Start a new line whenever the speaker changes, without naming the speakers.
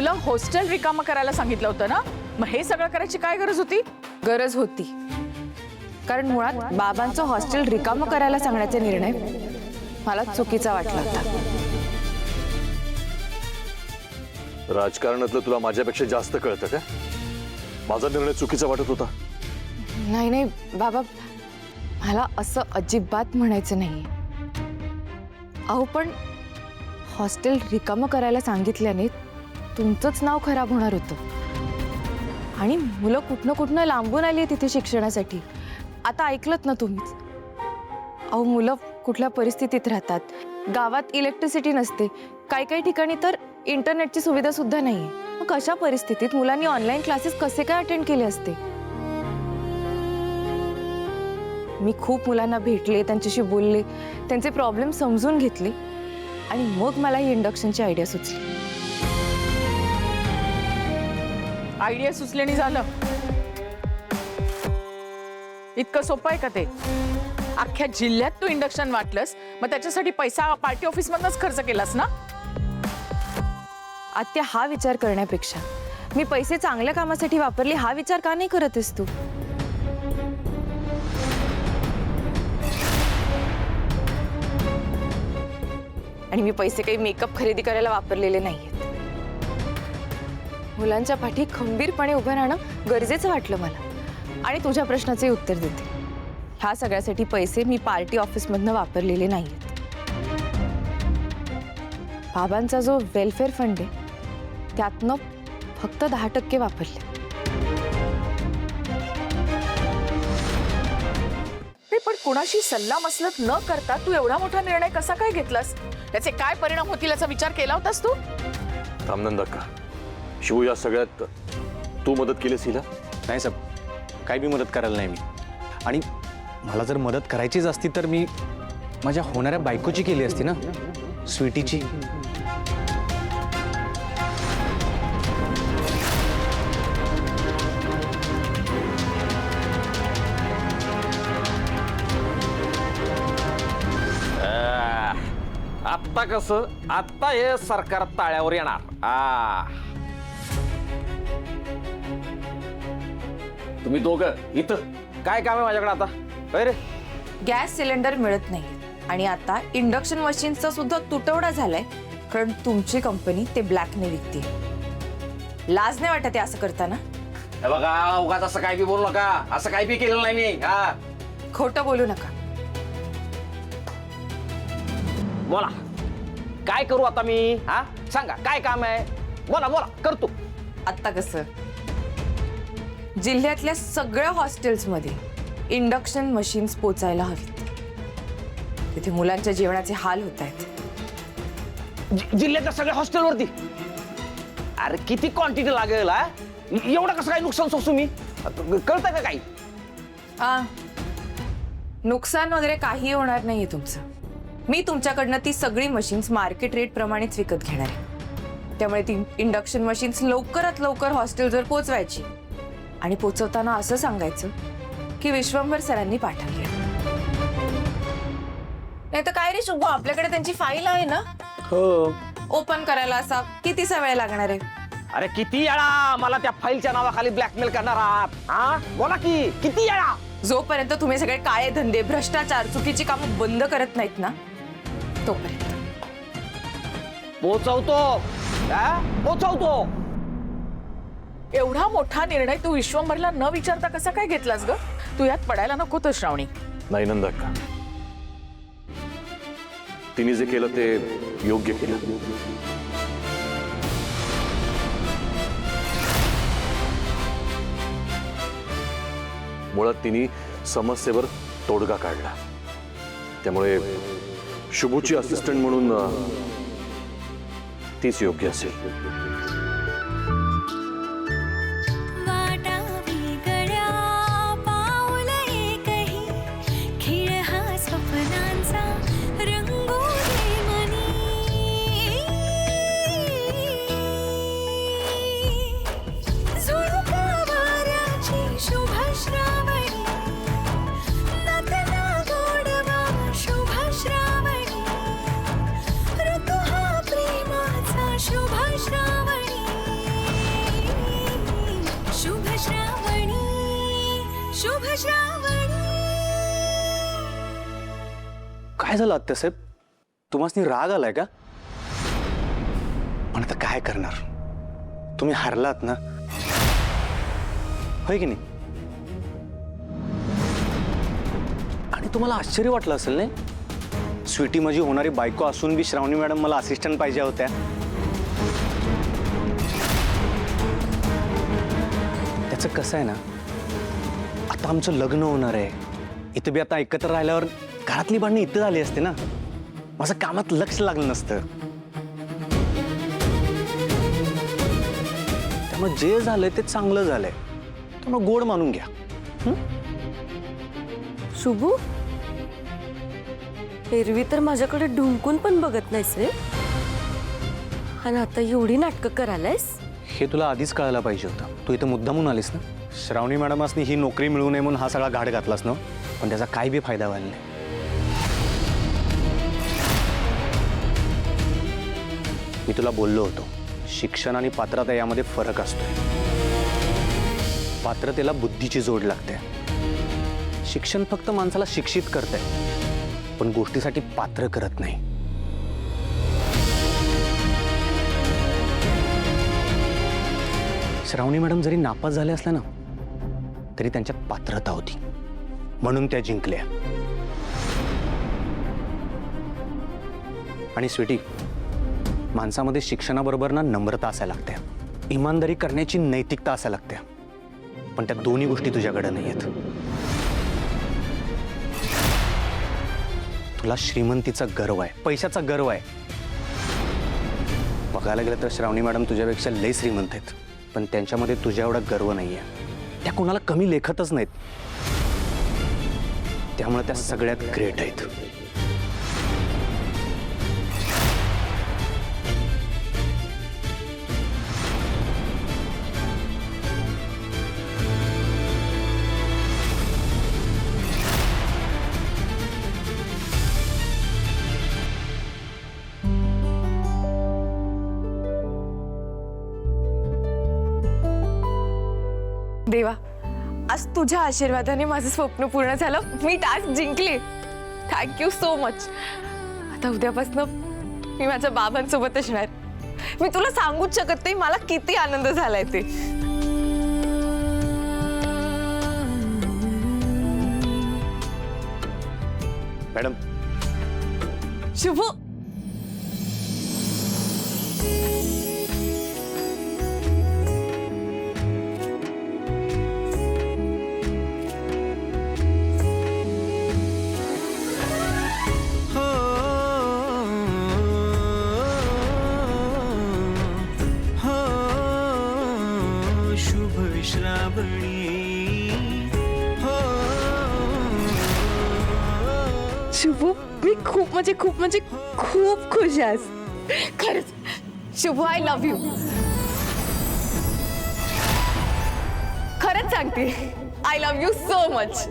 तुला हॉस्टेल रिकामं करायला सांगितलं होतं ना, मग हे सगळं करायची काय गरज होती?
गरज होती, कारण मुळात बाबांचं हॉस्टेल रिकामं करायला सांगण्याचा निर्णय मला चुकीचा वाटला होता.
राजकारणातलं तुला माझ्यापेक्षा जास्त कळतं का? माझा निर्णय चुकीचा वाटत होता?
नाही नाही बाबा, मला असं अजिबात म्हणायचं नाही. अहो पण हॉस्टेल रिकामं करायला सांगितल्याने तुमचंच नाव खराब होणार होतं आणि मुलं कुठनं लांबून आली आहे तिथे शिक्षणासाठी. आता ऐकलत ना तुम्हीच. अहो मुलं कुठल्या परिस्थितीत राहतात, गावात इलेक्ट्रिसिटी नसते, काही ठिकाणी तर इंटरनेटची सुविधा सुद्धा नाही आहे. मग अशा परिस्थितीत मुलांनी ऑनलाईन क्लासेस कसे काय अटेंड केले असते? मी खूप मुलांना भेटले, त्यांच्याशी बोलले, त्यांचे प्रॉब्लेम समजून घेतले आणि मग मला ही इंडक्शनची आयडिया सुचली.
आयडिया सुचल्याने झालं? इतकं सोपं आहे का ते? अख्ख्या जिल्ह्यात तू इंडक्शन वाटलंस, मग त्याच्यासाठी पैसा पार्टी ऑफिस मधनच खर्च केलास ना?
आत्या, हा विचार करण्यापेक्षा मी पैसे चांगल्या कामासाठी वापरले हा विचार का नाही करत आहेस तू? आणि मी पैसे काही मेकअप खरेदी करायला वापरलेले नाहीयेत. मुलांच्या पाठी खंबीरपणे उभं राहणं गरजेचं वाटलं मला. आणि तुझ्या प्रश्नाचे उत्तर देते. ह्या सगळ्यासाठी पैसे मी पार्टी ऑफिसमधनं वापरलेले नाहीयेत. बाबांचा जो वेलफेअर फंड आहे त्यातनं फक्त 10% वापरले.
पण कुणाशी सल्ला मसलत न करता तू एवढा मोठा निर्णय कसा काय घेतलास? त्याचे काय परिणाम होतील याचा विचार केला होतास तू?
रामनंदक्का, शिवू, या सगळ्यात तू मदत केलीस हिला?
नाही साहेब, काही बी मदत करायला नाही मी. आणि मला जर मदत करायचीच असती तर मी माझ्या होणाऱ्या बायकोची केली असती ना, स्वीटीची.
आत्ता कसं, आत्ता हे सरकार ताळ्यावर येणार. तुम्ही दोघं इथं काय काम आहे माझ्याकडे आता? काय रे?
गॅस सिलेंडर मिळत नाही आणि आता इंडक्शन मशीनचा सुद्धा तुटवडा झालाय, कारण तुमची कंपनी ते ब्लॅकने विकते. लाज नाही वाटत असं करताना?
हे बघा, उगाच असं काय बी बोलू नका. असं काय बी केलेलं नाही मी.
खोटं बोलू नका.
बोला, काय करू आता मी? सांगा, काय काम आहे? बोला बोला, करतो.
आता कसं, जिल्ह्यातल्या सगळ्या हॉस्टेल्समध्ये इंडक्शन मशीन्स पोचायला हवीत. तिथे मुलांच्या जेवणाचे हाल होत आहेत.
जिल्ह्याच्या सगळ्या हॉस्टेलवरती? अरे किती क्वांटिटी लागेल? एवढं कसं काय नुकसान सोसू मी? कळतं का काही?
नुकसान वगैरे काही होणार नाहीये तुमचं. मी तुमच्याकडनं ती सगळी मशीन्स मार्केट रेट प्रमाणेच विकत घेणार आहे. त्यामुळे ती इंडक्शन मशीन्स लवकरात लवकर हॉस्टेलवर पोचवायची आणि पोचवताना असं सांगायचं की विश्वंभर सरांनी पाठवली. नाही तर काय रे शुभ, आपल्याकडे त्यांची फाईल आहे ना?
हो.
ओपन करायला असा कितीसा वेळ लागणार आहे?
अरे किती वेळा मला त्या फाईलच्या नावाखाली ब्लॅकमेल करणार आहात? बोला की, किती वेळा?
जोपर्यंत तुम्ही सगळे काळे धंदे, भ्रष्टाचार, चुकीची कामं बंद करत नाहीत ना, तोपर्यंत.
पोचवतो.
एवढा मोठा निर्णय तू विश्वंभरला न विचारता कसा काय घेतलास ग? तू यात पडायला नको तर श्रावणी.
नाही नंदक्का, तिने जे केलं ते योग्य केलं. मुळात तिने समस्येवर तोडगा काढला. त्यामुळे शुभूची असिस्टंट म्हणून तीच योग्य असेल.
शुभ श्रावणी
काय झालं आत्यासाहेब? तुम्हाला राग आलाय का? पण आता काय करणार, तुम्ही हारलात ना, होय की नाही? आणि तुम्हाला आश्चर्य वाटलं असेल नाही, स्वीटी माझी होणारी बायको असून बी श्रावणी मॅडम मला असिस्टंट पाहिजे होत्या. त्याचं कसं आहे ना, आता आमचं लग्न होणार आहे, इथं बी आता एकत्र राहिल्यावर घरातली भांडणी इथं झाली असते ना, माझं कामात लक्ष लागलं नसतं. त्यामुळे जे झालंय ते चांगलं झालंय, त्यामुळे गोड मानून घ्या.
शुभू, एरवी तर माझ्याकडे ढुंकून पण बघत नाहीस रे, आणि आता एवढी नाटकं करायलायस.
हे तुला आधीच कळायला पाहिजे होतं. तू इथं मुद्दामून आलीस ना, श्रावणी मॅडमासनी ही नोकरी मिळू नये म्हणून हा सगळा घाट घातलास ना, पण त्याचा काही बी फायदा व्हायला नाही. मी तुला बोललो होतो, शिक्षण आणि पात्रता यामध्ये फरक असतोय. पात्रतेला बुद्धीची जोड लागते. शिक्षण फक्त माणसाला शिक्षित करते, पण गोष्टीसाठी पात्र करत नाही. श्रावणी मॅडम जरी नापास झाल्या असल्या ना, तरी त्यांच्यात पात्रता होती, म्हणून त्या जिंकल्या. आणि स्वीटी, माणसामध्ये शिक्षणाबरोबर ना नम्रता असायला लागते, इमानदारी करण्याची नैतिकता असायला लागते, पण त्या दोन्ही गोष्टी तुझ्याकडे नाही आहेत. तुला श्रीमंतीचा गर्व आहे, पैशाचा गर्व आहे. बघायला गेलं तर श्रावणी मॅडम तुझ्यापेक्षा लय श्रीमंत आहेत, पण त्यांच्यामध्ये तुझ्या एवढा गर्व नाहीये. त्या कोणाला कमी लेखतच नाहीत, त्यामुळे त्या सगळ्यात ग्रेट आहेत.
देवा, आज तुझ्या आशीर्वादाने माझं स्वप्न पूर्ण झालं. मी टास्क जिंकली. Thank you so much. आता उद्यापासून मी माझ्या बाबांसोबत असणार. मी तुला सांगूच शकत नाही मला किती आनंद झालाय ते.
मॅडम,
शुभू, शुभू, मी खूप खूप खुश आहेस. खरंच शुभू, आय लव्ह यू. खरंच सांगते, I love you so much.